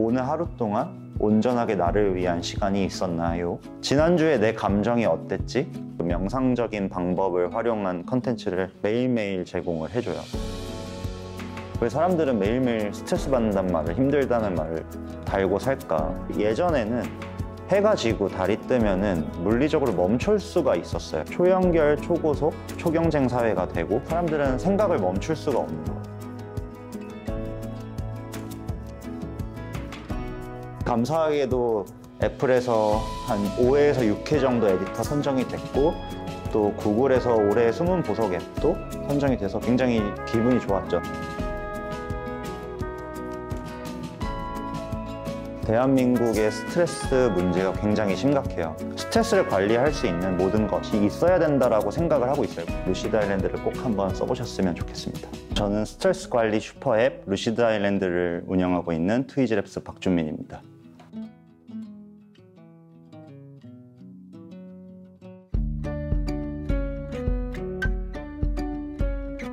오늘 하루 동안 온전하게 나를 위한 시간이 있었나요? 지난주에 내 감정이 어땠지? 그 명상적인 방법을 활용한 컨텐츠를 매일매일 제공을 해줘요. 왜 사람들은 매일매일 스트레스 받는다는 말을, 힘들다는 말을 달고 살까? 예전에는 해가 지고 달이 뜨면은 물리적으로 멈출 수가 있었어요. 초연결, 초고속, 초경쟁 사회가 되고 사람들은 생각을 멈출 수가 없는 거예요. 감사하게도 애플에서 한 5회에서 6회 정도 에디터 선정이 됐고 또 구글에서 올해 숨은 보석 앱도 선정이 돼서 굉장히 기분이 좋았죠. 대한민국의 스트레스 문제가 굉장히 심각해요. 스트레스를 관리할 수 있는 모든 것이 있어야 된다고 생각을 하고 있어요. 루시드 아일랜드를 꼭 한번 써보셨으면 좋겠습니다. 저는 스트레스 관리 슈퍼앱 루시드 아일랜드를 운영하고 있는 트위즈랩스 박준민입니다.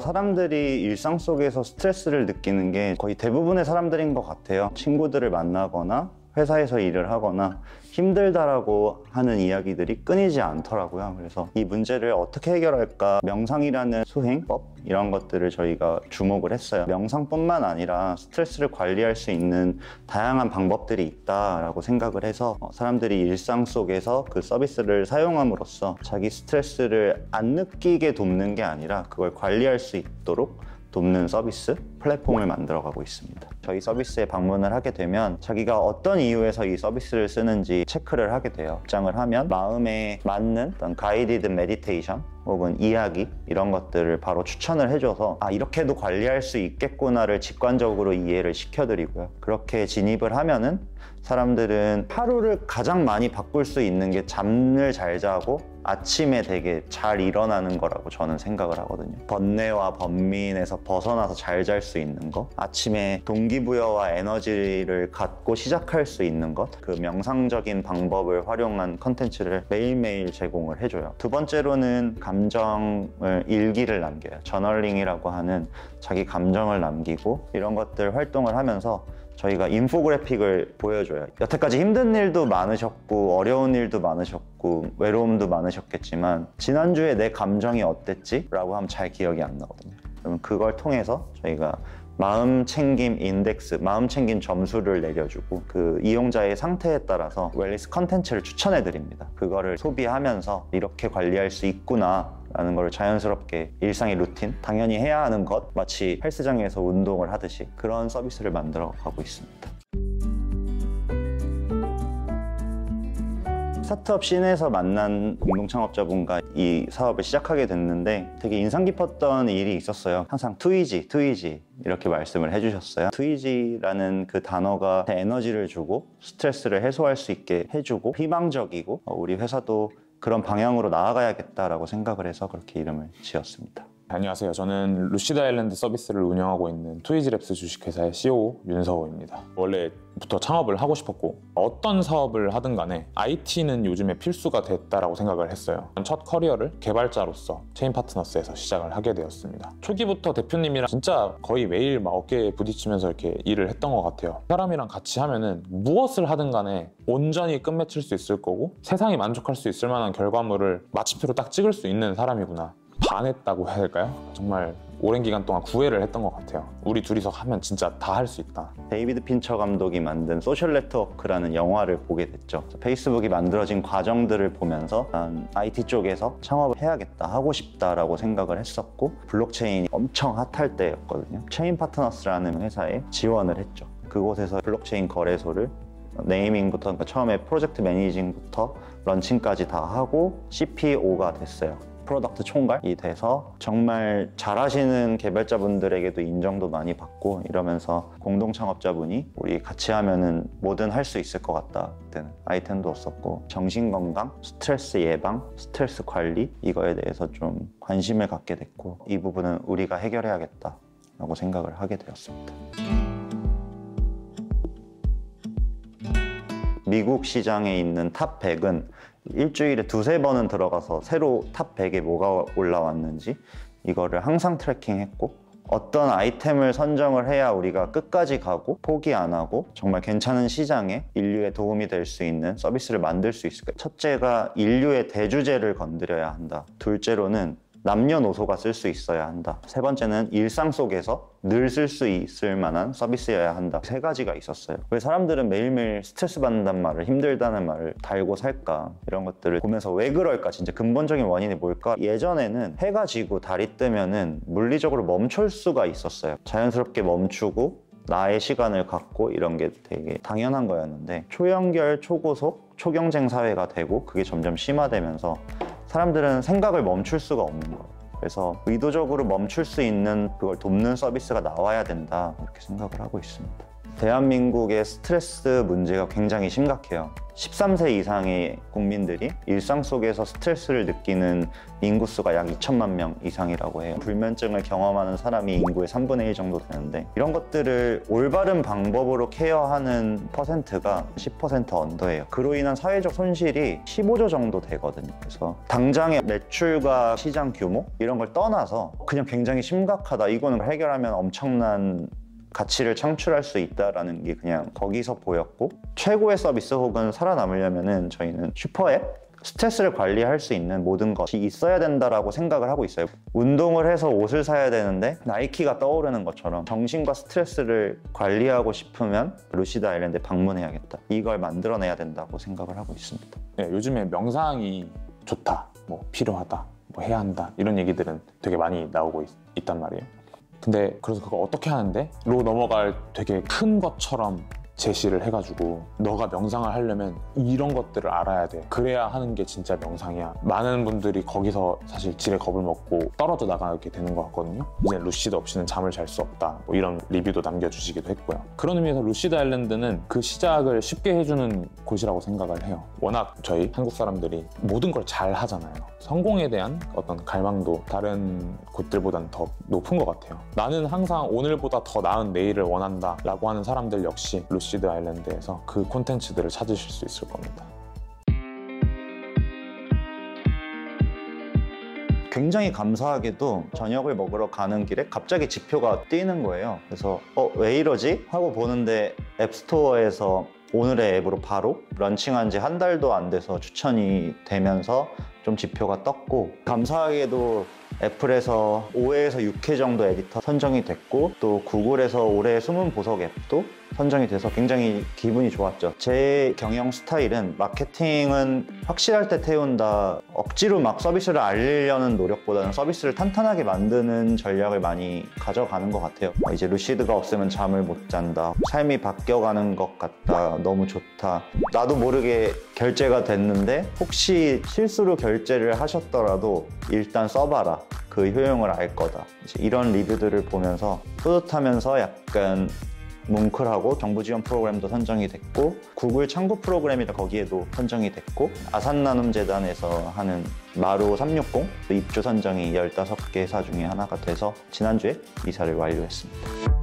사람들이 일상 속에서 스트레스를 느끼는 게 거의 대부분의 사람들인 것 같아요. 친구들을 만나거나 회사에서 일을 하거나 힘들다라고 하는 이야기들이 끊이지 않더라고요. 그래서 이 문제를 어떻게 해결할까? 명상이라는 수행법 이런 것들을 저희가 주목을 했어요. 명상뿐만 아니라 스트레스를 관리할 수 있는 다양한 방법들이 있다라고 생각을 해서 사람들이 일상 속에서 그 서비스를 사용함으로써 자기 스트레스를 안 느끼게 돕는 게 아니라 그걸 관리할 수 있도록 돕는 서비스, 플랫폼을 만들어가고 있습니다. 저희 서비스에 방문을 하게 되면 자기가 어떤 이유에서 이 서비스를 쓰는지 체크를 하게 돼요. 입장을 하면 마음에 맞는 어떤 가이디드 메디테이션 혹은 이야기 이런 것들을 바로 추천을 해줘서 아 이렇게도 관리할 수 있겠구나를 직관적으로 이해를 시켜드리고요. 그렇게 진입을 하면은 사람들은 하루를 가장 많이 바꿀 수 있는 게 잠을 잘 자고 아침에 되게 잘 일어나는 거라고 저는 생각을 하거든요. 번뇌와 번민에서 벗어나서 잘 잘 수 있는 거, 아침에 동기부여와 에너지를 갖고 시작할 수 있는 것, 그 명상적인 방법을 활용한 컨텐츠를 매일매일 제공을 해줘요. 두 번째로는 감정을 일기를 남겨요. 저널링이라고 하는 자기 감정을 남기고 이런 것들 활동을 하면서 저희가 인포그래픽을 보여줘요. 여태까지 힘든 일도 많으셨고 어려운 일도 많으셨고 외로움도 많으셨겠지만 지난주에 내 감정이 어땠지? 라고 하면 잘 기억이 안 나거든요. 그러면 그걸 통해서 저희가 마음챙김 인덱스, 마음챙김 점수를 내려주고 그 이용자의 상태에 따라서 웰니스 컨텐츠를 추천해 드립니다. 그거를 소비하면서 이렇게 관리할 수 있구나 라는 걸 자연스럽게 일상의 루틴, 당연히 해야 하는 것, 마치 헬스장에서 운동을 하듯이 그런 서비스를 만들어 가고 있습니다. 스타트업 씬에서 만난 공동창업자분과 이 사업을 시작하게 됐는데 되게 인상 깊었던 일이 있었어요. 항상 트위지 이렇게 말씀을 해주셨어요. 트위지라는 그 단어가 에너지를 주고 스트레스를 해소할 수 있게 해주고 희망적이고 우리 회사도 그런 방향으로 나아가야겠다라고 생각을 해서 그렇게 이름을 지었습니다. 안녕하세요. 저는 루시드 아일랜드 서비스를 운영하고 있는 트위즈랩스 주식회사의 CEO 윤서호입니다. 원래부터 창업을 하고 싶었고 어떤 사업을 하든 간에 IT는 요즘에 필수가 됐다라고 생각을 했어요. 첫 커리어를 개발자로서 체인파트너스에서 시작을 하게 되었습니다. 초기부터 대표님이랑 진짜 거의 매일 막 어깨에 부딪히면서 이렇게 일을 했던 것 같아요. 사람이랑 같이 하면은 무엇을 하든 간에 온전히 끝맺힐 수 있을 거고 세상이 만족할 수 있을 만한 결과물을 마침표로 딱 찍을 수 있는 사람이구나. 반했다고 해야 될까요? 정말 오랜 기간 동안 구애를 했던 것 같아요. 우리 둘이서 하면 진짜 다 할 수 있다. 데이비드 핀처 감독이 만든 소셜 네트워크라는 영화를 보게 됐죠. 페이스북이 만들어진 과정들을 보면서 난 IT 쪽에서 창업을 해야겠다, 하고 싶다라고 생각을 했었고 블록체인이 엄청 핫할 때였거든요. 체인파트너스라는 회사에 지원을 했죠. 그곳에서 블록체인 거래소를 네이밍부터, 그러니까 처음에 프로젝트 매니징부터 런칭까지 다 하고 CPO가 됐어요. 프로덕트 총괄이 돼서 정말 잘하시는 개발자분들에게도 인정도 많이 받고 이러면서 공동 창업자분이 우리 같이 하면은 뭐든 할 수 있을 것 같다. 그때는 아이템도 없었고 정신건강, 스트레스 예방, 스트레스 관리 이거에 대해서 좀 관심을 갖게 됐고 이 부분은 우리가 해결해야겠다라고 생각을 하게 되었습니다. 미국 시장에 있는 탑 100은 일주일에 두세 번은 들어가서 새로 탑 100에 뭐가 올라왔는지 이거를 항상 트래킹했고 어떤 아이템을 선정을 해야 우리가 끝까지 가고 포기 안 하고 정말 괜찮은 시장에 인류에 도움이 될 수 있는 서비스를 만들 수 있을까? 첫째가 인류의 대주제를 건드려야 한다. 둘째로는 남녀노소가 쓸 수 있어야 한다. 세 번째는 일상 속에서 늘 쓸 수 있을 만한 서비스여야 한다. 세 가지가 있었어요. 왜 사람들은 매일매일 스트레스 받는다는 말을, 힘들다는 말을 달고 살까? 이런 것들을 보면서 왜 그럴까? 진짜 근본적인 원인이 뭘까? 예전에는 해가 지고 달이 뜨면은 물리적으로 멈출 수가 있었어요. 자연스럽게 멈추고 나의 시간을 갖고 이런 게 되게 당연한 거였는데 초연결, 초고속, 초경쟁 사회가 되고 그게 점점 심화되면서 사람들은 생각을 멈출 수가 없는 거예요. 그래서 의도적으로 멈출 수 있는 그걸 돕는 서비스가 나와야 된다 이렇게 생각을 하고 있습니다. 대한민국의 스트레스 문제가 굉장히 심각해요. 13세 이상의 국민들이 일상 속에서 스트레스를 느끼는 인구수가 약 2천만 명 이상이라고 해요. 불면증을 경험하는 사람이 인구의 3분의 1 정도 되는데 이런 것들을 올바른 방법으로 케어하는 퍼센트가 10% 언더예요. 그로 인한 사회적 손실이 15조 정도 되거든요. 그래서 당장의 매출과 시장 규모 이런 걸 떠나서 그냥 굉장히 심각하다. 이거는 해결하면 엄청난 가치를 창출할 수 있다는 게 그냥 거기서 보였고 최고의 서비스 혹은 살아남으려면 저희는 슈퍼앱? 스트레스를 관리할 수 있는 모든 것이 있어야 된다라고 생각을 하고 있어요. 운동을 해서 옷을 사야 되는데 나이키가 떠오르는 것처럼 정신과 스트레스를 관리하고 싶으면 루시드 아일랜드에 방문해야겠다. 이걸 만들어내야 된다고 생각을 하고 있습니다. 네, 요즘에 명상이 좋다, 뭐 필요하다, 뭐 해야 한다 이런 얘기들은 되게 많이 나오고 있단 말이에요. 근데 그래서 그거 어떻게 하는데? 로 넘어갈 되게 큰 것처럼 제시를 해가지고 너가 명상을 하려면 이런 것들을 알아야 돼. 그래야 하는 게 진짜 명상이야. 많은 분들이 거기서 사실 지레 겁을 먹고 떨어져 나가게 되는 것 같거든요. 이제 루시드 없이는 잠을 잘 수 없다. 뭐 이런 리뷰도 남겨주시기도 했고요. 그런 의미에서 루시드 아일랜드는 그 시작을 쉽게 해주는 곳이라고 생각을 해요. 워낙 저희 한국 사람들이 모든 걸 잘 하잖아요. 성공에 대한 어떤 갈망도 다른 곳들보다는 더 높은 것 같아요. 나는 항상 오늘보다 더 나은 내일을 원한다 라고 하는 사람들 역시 루시드 아일랜드에서 그 콘텐츠들을 찾으실 수 있을 겁니다. 굉장히 감사하게도 저녁을 먹으러 가는 길에 갑자기 지표가 뜨이는 거예요. 그래서 왜 이러지? 하고 보는데 앱스토어에서 오늘의 앱으로 바로 런칭한 지 한 달도 안 돼서 추천이 되면서 좀 지표가 떴고 감사하게도 애플에서 5회에서 6회 정도 에디터 선정이 됐고 또 구글에서 올해 숨은 보석 앱도 선정이 돼서 굉장히 기분이 좋았죠. 제 경영 스타일은 마케팅은 확실할 때 태운다. 억지로 막 서비스를 알리려는 노력보다는 서비스를 탄탄하게 만드는 전략을 많이 가져가는 것 같아요. 이제 루시드가 없으면 잠을 못 잔다. 삶이 바뀌어가는 것 같다. 너무 좋다. 나도 모르게 결제가 됐는데 혹시 실수로 결제를 하셨더라도 일단 써봐라. 그 효용을 알 거다. 이제 이런 리뷰들을 보면서 뿌듯하면서 약간 뭉클하고 정부 지원 프로그램도 선정이 됐고 구글 창구 프로그램이라 거기에도 선정이 됐고 아산나눔재단에서 하는 마루 360 입주 선정이 15개 회사 중에 하나가 돼서 지난주에 이사를 완료했습니다.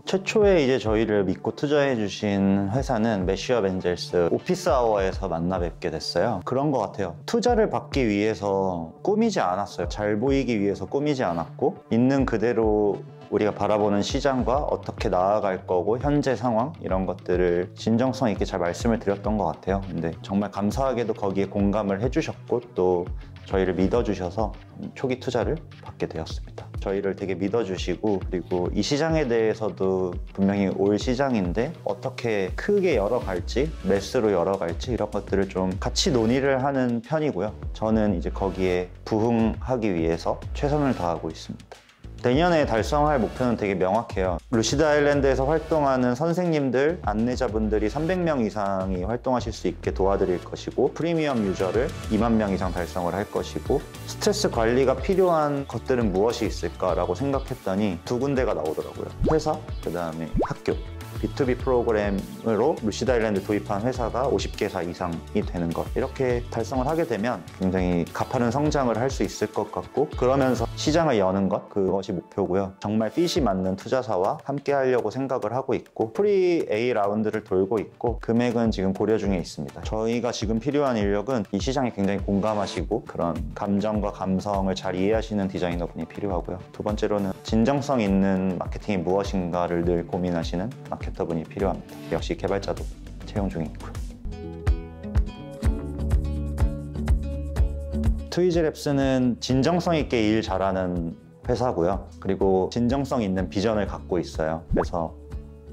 최초에 이제 저희를 믿고 투자해 주신 회사는 매시업 엔젤스 오피스 아워에서 만나 뵙게 됐어요. 그런 것 같아요. 투자를 받기 위해서 꾸미지 않았어요. 잘 보이기 위해서 꾸미지 않았고 있는 그대로 우리가 바라보는 시장과 어떻게 나아갈 거고 현재 상황 이런 것들을 진정성 있게 잘 말씀을 드렸던 것 같아요. 근데 정말 감사하게도 거기에 공감을 해주셨고 또 저희를 믿어주셔서 초기 투자를 받게 되었습니다. 저희를 되게 믿어주시고 그리고 이 시장에 대해서도 분명히 올 시장인데 어떻게 크게 열어갈지 매스로 열어갈지 이런 것들을 좀 같이 논의를 하는 편이고요. 저는 이제 거기에 부응하기 위해서 최선을 다하고 있습니다. 내년에 달성할 목표는 되게 명확해요. 루시드 아일랜드에서 활동하는 선생님들, 안내자분들이 300명 이상이 활동하실 수 있게 도와드릴 것이고 프리미엄 유저를 2만 명 이상 달성을 할 것이고 스트레스 관리가 필요한 것들은 무엇이 있을까라고 생각했더니 두 군데가 나오더라고요. 회사, 그 다음에 학교. B2B 프로그램으로 루시드 아일랜드 도입한 회사가 50개사 이상이 되는 것. 이렇게 달성을 하게 되면 굉장히 가파른 성장을 할 수 있을 것 같고, 그러면서 시장을 여는 것, 그것이 목표고요. 정말 핏이 맞는 투자사와 함께 하려고 생각을 하고 있고, 프리 A 라운드를 돌고 있고, 금액은 지금 고려 중에 있습니다. 저희가 지금 필요한 인력은 이 시장에 굉장히 공감하시고 그런 감정과 감성을 잘 이해하시는 디자이너분이 필요하고요. 두 번째로는 진정성 있는 마케팅이 무엇인가를 늘 고민하시는 마케터분이 필요합니다. 역시 개발자도 채용 중에 있고요. 트위즈랩스는 진정성 있게 일 잘하는 회사고요. 그리고 진정성 있는 비전을 갖고 있어요. 그래서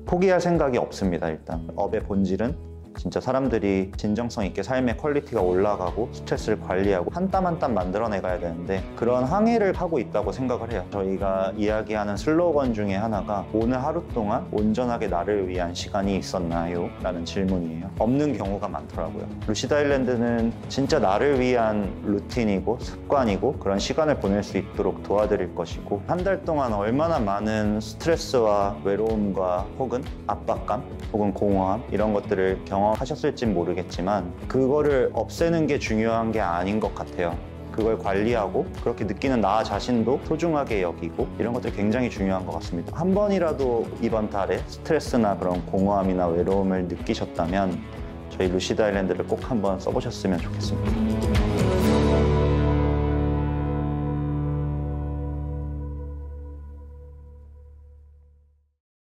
포기할 생각이 없습니다. 일단 업의 본질은 진짜 사람들이 진정성 있게 삶의 퀄리티가 올라가고 스트레스를 관리하고 한 땀 한 땀 만들어내가야 되는데, 그런 항해를 하고 있다고 생각을 해요. 저희가 이야기하는 슬로건 중에 하나가 오늘 하루 동안 온전하게 나를 위한 시간이 있었나요? 라는 질문이에요. 없는 경우가 많더라고요. 루시드 아일랜드는 진짜 나를 위한 루틴이고 습관이고 그런 시간을 보낼 수 있도록 도와드릴 것이고, 한 달 동안 얼마나 많은 스트레스와 외로움과 혹은 압박감 혹은 공허함 이런 것들을 경험하셨을진 모르겠지만, 그거를 없애는 게 중요한 게 아닌 것 같아요. 그걸 관리하고 그렇게 느끼는 나 자신도 소중하게 여기고, 이런 것들이 굉장히 중요한 것 같습니다. 한 번이라도 이번 달에 스트레스나 그런 공허함이나 외로움을 느끼셨다면 저희 루시드 아일랜드를 꼭 한번 써보셨으면 좋겠습니다.